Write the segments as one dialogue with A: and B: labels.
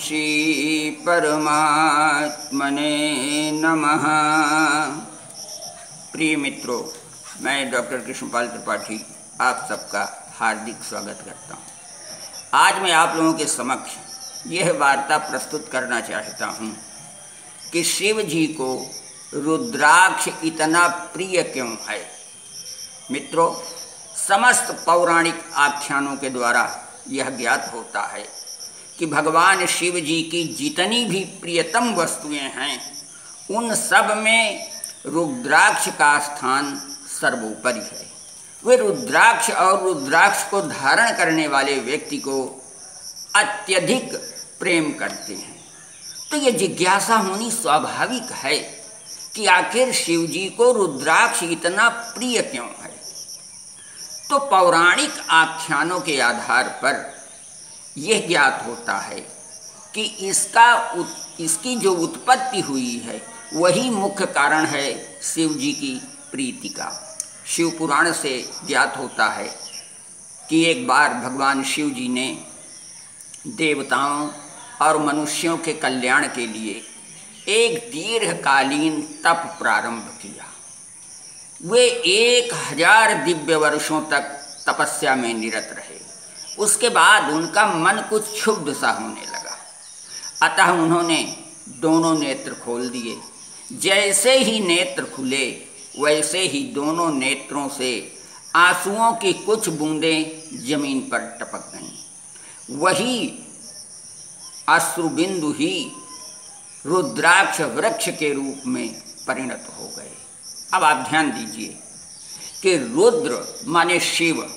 A: श्री परमात्मने नमः। प्रिय मित्रों, मैं डॉक्टर कृष्णपाल त्रिपाठी आप सबका हार्दिक स्वागत करता हूँ। आज मैं आप लोगों के समक्ष यह वार्ता प्रस्तुत करना चाहता हूँ कि शिव जी को रुद्राक्ष इतना प्रिय क्यों है। मित्रों, समस्त पौराणिक आख्यानों के द्वारा यह ज्ञात होता है कि भगवान शिव जी की जितनी भी प्रियतम वस्तुएं हैं उन सब में रुद्राक्ष का स्थान सर्वोपरि है। वे रुद्राक्ष और रुद्राक्ष को धारण करने वाले व्यक्ति को अत्यधिक प्रेम करते हैं। तो यह जिज्ञासा होनी स्वाभाविक है कि आखिर शिव जी को रुद्राक्ष इतना प्रिय क्यों है। तो पौराणिक आख्यानों के आधार पर यह ज्ञात होता है कि इसकी जो उत्पत्ति हुई है वही मुख्य कारण है शिव जी की प्रीति का। शिव पुराण से ज्ञात होता है कि एक बार भगवान शिव जी ने देवताओं और मनुष्यों के कल्याण के लिए एक दीर्घकालीन तप प्रारंभ किया। वे 1000 दिव्य वर्षों तक तपस्या में निरत रहे। उसके बाद उनका मन कुछ क्षुब्ध सा होने लगा, अतः उन्होंने दोनों नेत्र खोल दिए। जैसे ही नेत्र खुले वैसे ही दोनों नेत्रों से आंसुओं की कुछ बूंदें जमीन पर टपक गईं। वही अश्रुबिंदु ही रुद्राक्ष वृक्ष के रूप में परिणत हो गए। अब आप ध्यान दीजिए कि रुद्र माने शिव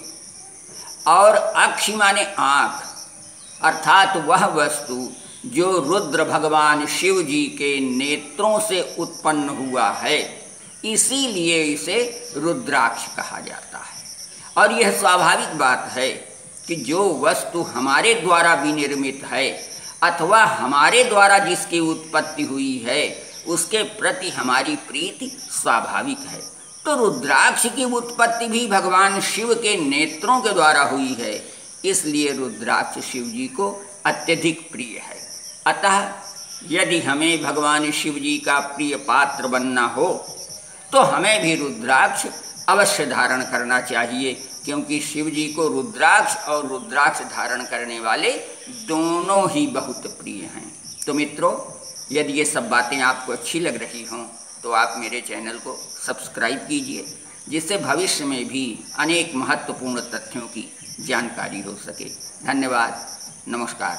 A: और अक्षि माने आँख, अर्थात वह वस्तु जो रुद्र भगवान शिव जी के नेत्रों से उत्पन्न हुआ है, इसीलिए इसे रुद्राक्ष कहा जाता है। और यह स्वाभाविक बात है कि जो वस्तु हमारे द्वारा विनिर्मित है अथवा हमारे द्वारा जिसकी उत्पत्ति हुई है उसके प्रति हमारी प्रीति स्वाभाविक है। तो रुद्राक्ष की उत्पत्ति भी भगवान शिव के नेत्रों के द्वारा हुई है, इसलिए रुद्राक्ष शिव जी को अत्यधिक प्रिय है। अतः यदि हमें भगवान शिव जी का प्रिय पात्र बनना हो तो हमें भी रुद्राक्ष अवश्य धारण करना चाहिए, क्योंकि शिव जी को रुद्राक्ष और रुद्राक्ष धारण करने वाले दोनों ही बहुत प्रिय हैं। तो मित्रों, यदि ये सब बातें आपको अच्छी लग रही हों तो आप मेरे चैनल को सब्सक्राइब कीजिए, जिससे भविष्य में भी अनेक महत्वपूर्ण तथ्यों की जानकारी हो सके। धन्यवाद। नमस्कार।